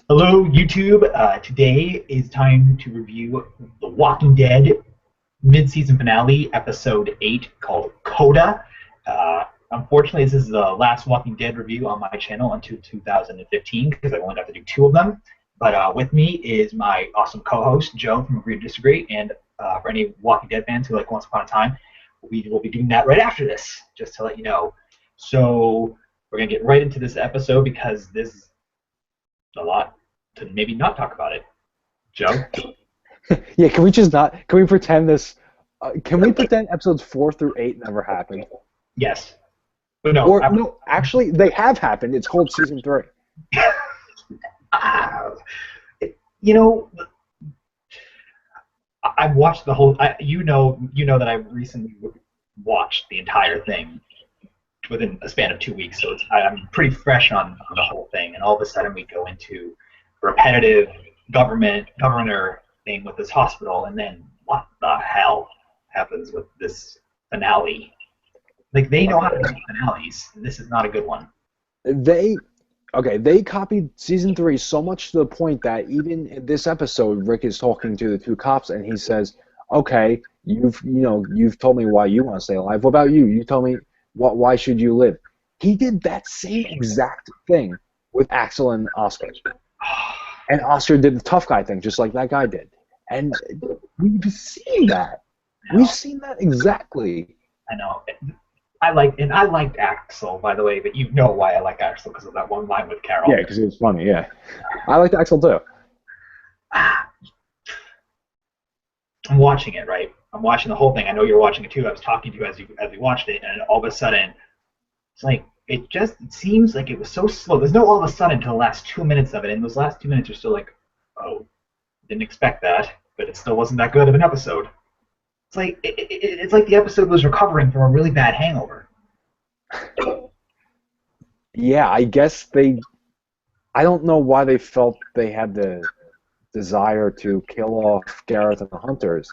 Hello, YouTube. Today is time to review The Walking Dead mid-season finale, episode 8, called Coda. Unfortunately, this is the last Walking Dead review on my channel until 2015 because I only got to do two of them. But with me is my awesome co-host, Joe from Agree to Disagree, and for any Walking Dead fans who like Once Upon a Time, we will be doing that right after this, just to let you know. So we're going to get right into this episode because this is a lot to maybe not talk about it. Joe? Yeah, can we just not? Can we pretend this? Can we pretend episodes 4 through 8 never happened? Yes. But no. Or no, actually, they have happened. It's called season 3. uh, you know, I've watched the whole. You know that I recently watched the entire thing within a span of 2 weeks, so I'm pretty fresh on the whole thing. And all of a sudden, we go into repetitive governor thing with this hospital, and then what the hell happens with this finale? Like, they know how to make finales. This is not a good one. They copied season 3 so much to the point that even in this episode, Rick is talking to the two cops, and he says, "Okay, you've told me why you want to stay alive. What about you? You tell me why should you live?" He did that same exact thing with Axel and Oscar. And Oscar did the tough guy thing, just like that guy did. And we've seen that. We've seen that exactly. I know. I liked Axel, by the way, but you know why I like Axel, because of that one line with Carol. Yeah, because it was funny, yeah. I liked Axel too. I'm watching it, right? I'm watching the whole thing. I know you're watching it too. I was talking to you as we watched it, and all of a sudden, it's like, it seems like it was so slow. There's no all of a sudden until the last 2 minutes of it, and those last 2 minutes are still like, oh, didn't expect that, but it still wasn't that good of an episode. It's like it's like the episode was recovering from a really bad hangover. Yeah, I guess I don't know why they felt they had the desire to kill off Gareth and the Hunters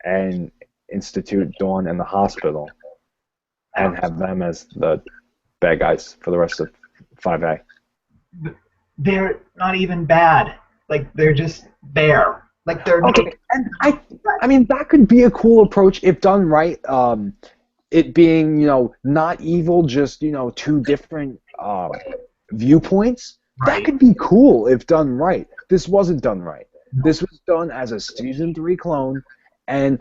and institute Dawn and the hospital and have them as the bad guys for the rest of 5A. They're not even bad. Like, they're just there. Like, they're okay. And I mean that could be a cool approach if done right. It being not evil, just two different viewpoints. Right. That could be cool if done right. This wasn't done right. No. This was done as a season 3 clone, and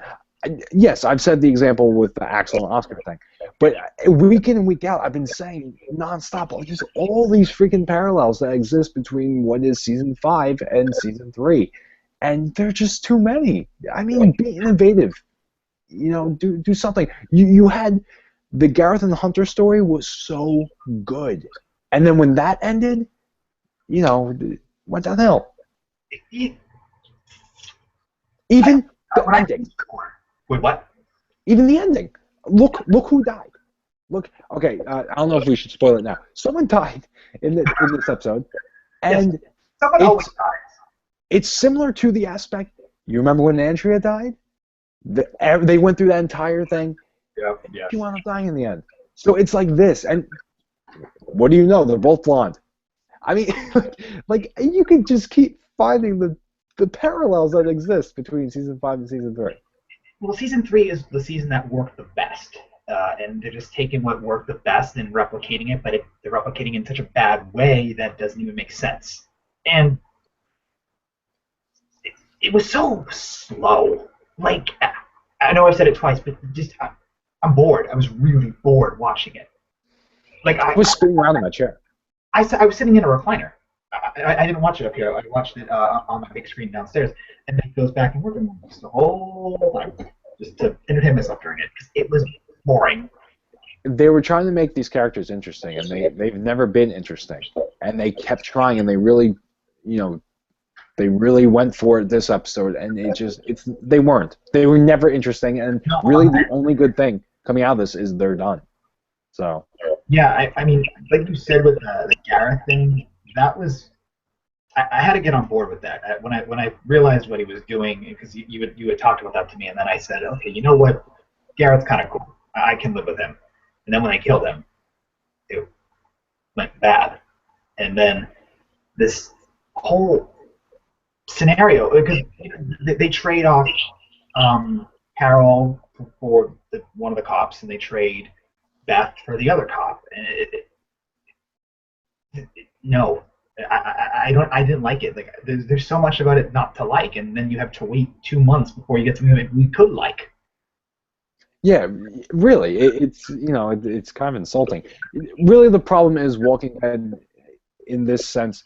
yes, I've said the example with the Axel and Oscar thing, but week in and week out, I've been saying nonstop, just all these freaking parallels that exist between what is season 5 and season 3, and they're just too many. I mean, be innovative. Do something. You had the Gareth and the Hunter story was so good, and then when that ended, went downhill. Even the ending. Wait, what? Even the ending. Look who died. Look. Okay. I don't know if we should spoil it now. Someone died in this episode, and yes. Someone always dies. It's similar to the aspect. You remember when Andrea died? They went through that entire thing. Yeah. She wound up dying in the end. So it's like this, and what do you know? They're both blonde. I mean, like you can just keep finding the parallels that exist between season 5 and season 3. Well, season 3 is the season that worked the best, and they're just taking what worked the best and replicating it, but they're replicating it in such a bad way that doesn't even make sense. And it was so slow. Like, I know I've said it twice, but just I'm bored. I was really bored watching it. Like, I was spinning around in my chair. I was sitting in a recliner. I didn't watch it up here. I watched it on my big screen downstairs, and then it goes back and forth the whole time just to entertain myself during it because it was boring. They were trying to make these characters interesting, and they've never been interesting, and they kept trying, and they really, they really went for it this episode, and they weren't. They were never interesting, and really the only good thing coming out of this is they're done. So. Yeah, I mean, like you said with the Gareth thing, that was I had to get on board with that. When I realized what he was doing, because you had talked about that to me, and then I said, okay, you know what, Garrett's kind of cool. I can live with him. And then when I killed him, it went bad. And then this whole scenario because they trade off Carol for one of the cops, and they trade Beth for the other cop. And no, I didn't like it. Like there's so much about it not to like, and then you have to wait 2 months before you get something that we could like. Yeah, really, it's it's kind of insulting. Really, the problem is Walking Dead, in this sense,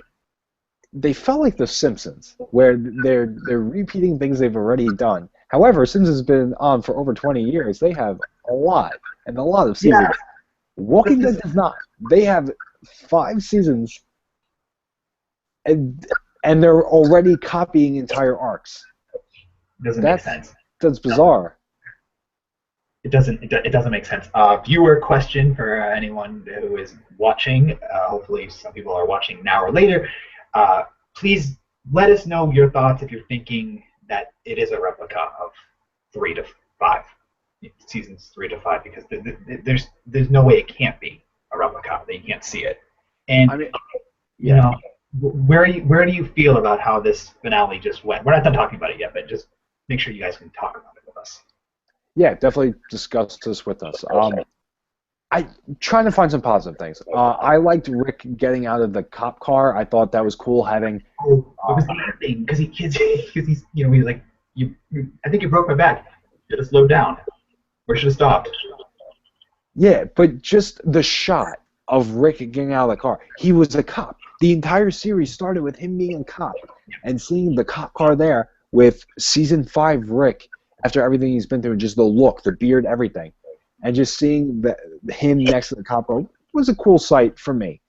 they felt like The Simpsons, where they're repeating things they've already done. However, Simpsons has been on for over 20 years. They have a lot and a lot of seasons. Yeah. Walking Dead does not. They have 5 seasons, and they're already copying entire arcs. Doesn't make sense. That's bizarre. It doesn't make sense. Viewer question for anyone who is watching. Hopefully, some people are watching now or later. Please let us know your thoughts if you're thinking that it is a replica of 3 to 5 seasons, 3 to 5, because there's no way it can't be a replica. You can't see it. And I mean, you know, where do you feel about how this finale just went? We're not done talking about it yet, but just make sure you guys can talk about it with us. Yeah, definitely discuss this with us. I trying to find some positive things. I liked Rick getting out of the cop car. I thought that was cool having. Oh, it was the other thing because he's he's like I think you broke my back. Should have slowed down, or should have stopped. Yeah, but just the shot of Rick getting out of the car. He was a cop. The entire series started with him being a cop and seeing the cop car there with season 5 Rick after everything he's been through, just the look, the beard, everything. And just seeing him next to the cop car was a cool sight for me.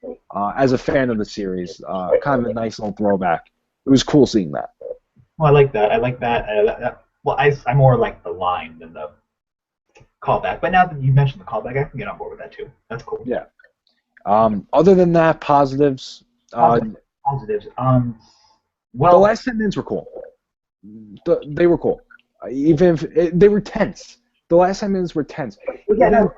As a fan of the series, kind of a nice little throwback. It was cool seeing that. Well, I like that. Well, I more like the line than the callback. But now that you mentioned the callback, I can get on board with that too. That's cool. Yeah. Other than that, positives. Positives. Well, the last 10 minutes were cool. They were cool. Even if they were tense. The last 10 minutes were tense. Yeah,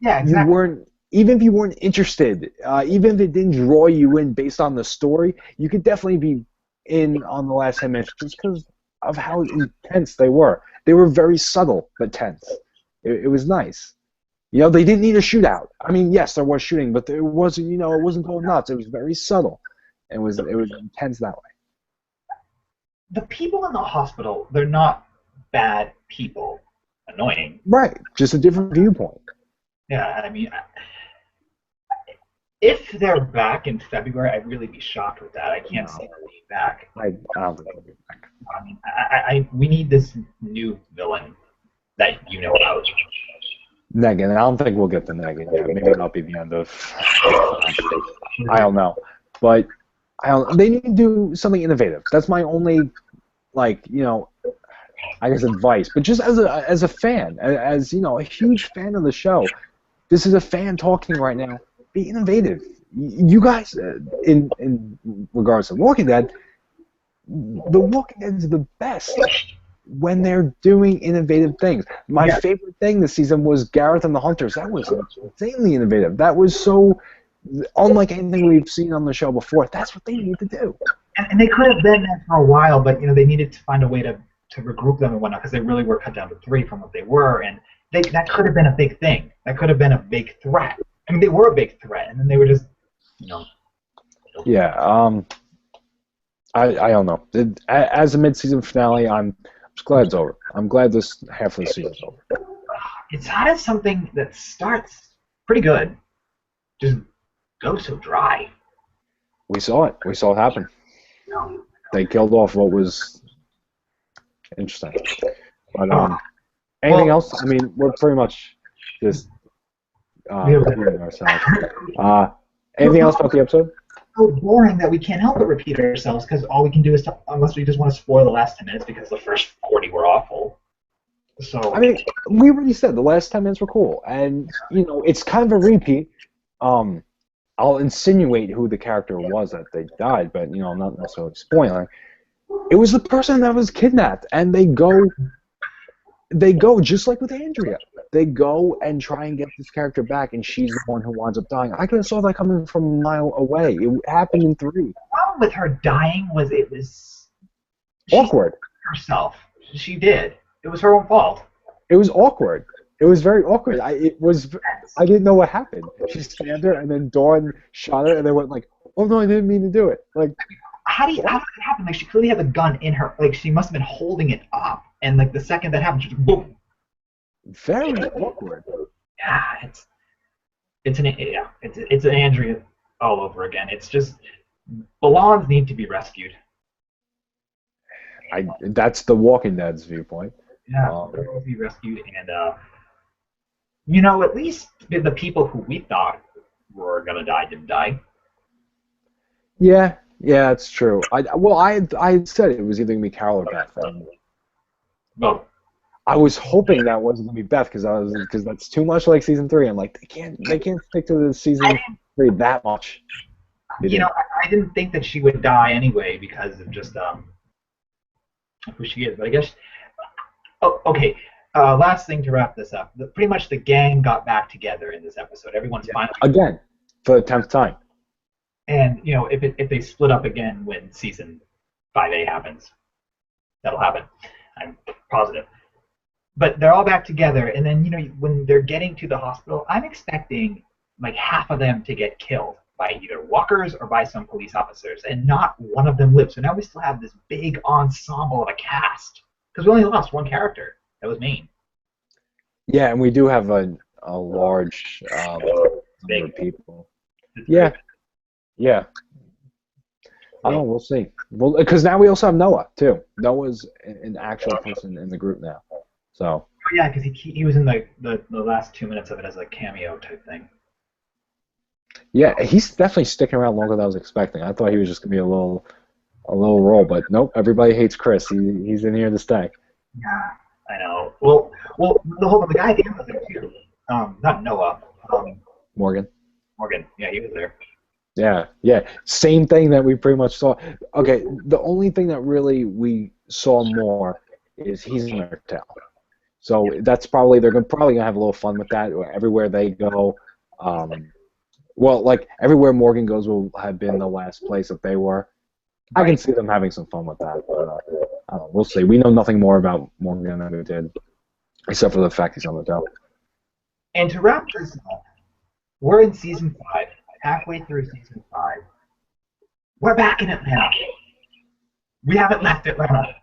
exactly. Even if you weren't interested, even if it didn't draw you in based on the story, you could definitely be in on the last 10 minutes just because of how intense they were. They were very subtle but tense. It was nice. You know, they didn't need a shootout. I mean, yes, there was shooting, but it wasn't. It wasn't going nuts. It was very subtle. It was intense that way. The people in the hospital, they're not bad people. Annoying. Right. Just a different viewpoint. Yeah, I mean, if they're back in February, I'd really be shocked with that. I can't see them being back. I don't think they'll be back. I mean, we need this new villain that you know about. Negan. I don't think we'll get the Negan yet. Maybe that'll be the end of. I don't know, but they need to do something innovative. That's my only, I guess advice. But just as a fan, as a huge fan of the show, this is a fan talking right now. Be innovative. You guys, in regards to Walking Dead, The Walking Dead is the best when they're doing innovative things. My favorite thing this season was Gareth and the Hunters. That was insanely innovative. That was so unlike anything we've seen on the show before. That's what they need to do. And they could have been there for a while, but they needed to find a way to regroup them and whatnot because they really were cut down to 3 from what they were, and that could have been a big thing. That could have been a big threat. I mean, they were a big threat, and then they were just, Yeah. I don't know. As a mid-season finale, I'm just glad it's over. I'm glad this half of the season's over. It's how does something that starts pretty good just go so dry? We saw it. We saw it happen. They killed off what was interesting. But anything else? I mean, we're pretty much just repeating ourselves. Anything else about the episode? So boring that we can't help but repeat ourselves because all we can do is unless we just want to spoil the last 10 minutes because the first 40 were awful. So I mean, we already said the last 10 minutes were cool, and it's kind of a repeat. I'll insinuate who the character was that they died, but not necessarily spoiling. It was the person that was kidnapped, and they go just like with Andrea. they go and try and get this character back, and she's the one who winds up dying. I could have saw that coming from a mile away. It happened in 3. The problem with her dying was Awkward. herself. She did. It was her own fault. It was awkward. It was very awkward. I didn't know what happened. She stabbed her, and then Dawn shot her, and they went like, "Oh no, I didn't mean to do it." Like, how did it happen? Like, she clearly had the gun in her. Like, she must have been holding it up, and like the second that happened, she just boom. Very awkward. Yeah, it's an Andrea all over again. It's just Belons need to be rescued. That's the Walking Dead's viewpoint. Yeah, they will be rescued, and at least the people who we thought were gonna die didn't die. Yeah, it's true. I had said it was either gonna be Carol or Beth. Well, I was hoping that wasn't gonna be Beth because that's too much like season 3. I'm like, they can't stick to the season 3 that much. I didn't think that she would die anyway because of just who she is, but I guess. Oh, okay. Last thing to wrap this up. Pretty much the gang got back together in this episode. Everyone's finally again for the 10th time. And if they split up again when season 5A happens, that'll happen. I'm positive. But they're all back together, and then when they're getting to the hospital, I'm expecting like half of them to get killed by either walkers or by some police officers, and not one of them lives. So now we still have this big ensemble of a cast because we only lost one character. That was Maine. Yeah, and we do have a large number of people. Yeah. I don't know. We'll see. Well, because now we also have Noah too. Noah's an actual person in the group now. So. Yeah, because he was in the last 2 minutes of it as a cameo type thing. Yeah, he's definitely sticking around longer than I was expecting. I thought he was just gonna be a little role, but nope. Everybody hates Chris. He's in here to stay. Yeah, I know. Well, the guy at the end was there too. Not Noah. Morgan. Yeah, he was there. Yeah. Same thing that we pretty much saw. Okay, the only thing that really we saw more is he's in their town. So that's probably they're probably gonna have a little fun with that. Everywhere they go, well, like everywhere Morgan goes will have been the last place that they were. I can see them having some fun with that, but I don't know, we'll see. We know nothing more about Morgan than we did, except for the fact he's on the dough. And to wrap this up, we're in season 5, halfway through season 5. We're back in Atlanta. We haven't left Atlanta.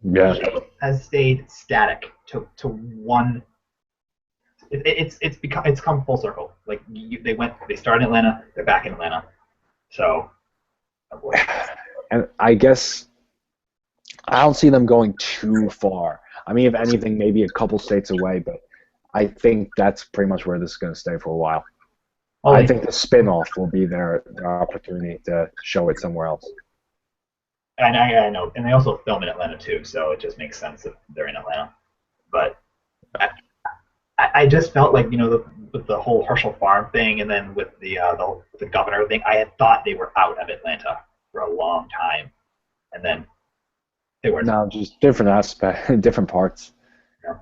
Yeah. It has stayed static to one. It's come full circle. Like they started in Atlanta, they're back in Atlanta. So. Oh boy. And I guess I don't see them going too far. I mean, if anything, maybe a couple states away, but I think that's pretty much where this is going to stay for a while. Oh, I think the spin-off will be their opportunity to show it somewhere else. And I know, and they also film in Atlanta too, so it just makes sense that they're in Atlanta. But I just felt like with the whole Herschel Farm thing, and then with the governor thing, I had thought they were out of Atlanta for a long time, and then they were. No, just different aspects, different parts. Yeah.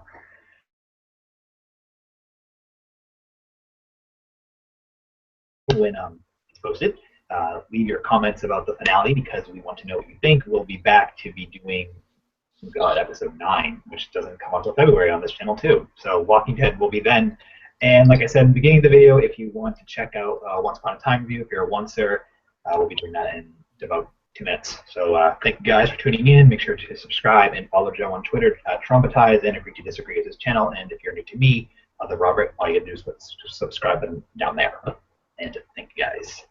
When it's posted, leave your comments about the finale because we want to know what you think. We'll be back to be doing episode 9, which doesn't come out until February on this channel too. So Walking Dead will be then. And like I said in the beginning of the video, if you want to check out Once Upon a Time review, if you're a oncer, we'll be doing that in about 2 minutes. So thank you guys for tuning in. Make sure to subscribe and follow Joe on Twitter at Trumpetize and Agree to Disagree with his channel. And if you're new to me, the Robert, all you gotta do is subscribe down there. And thank you guys.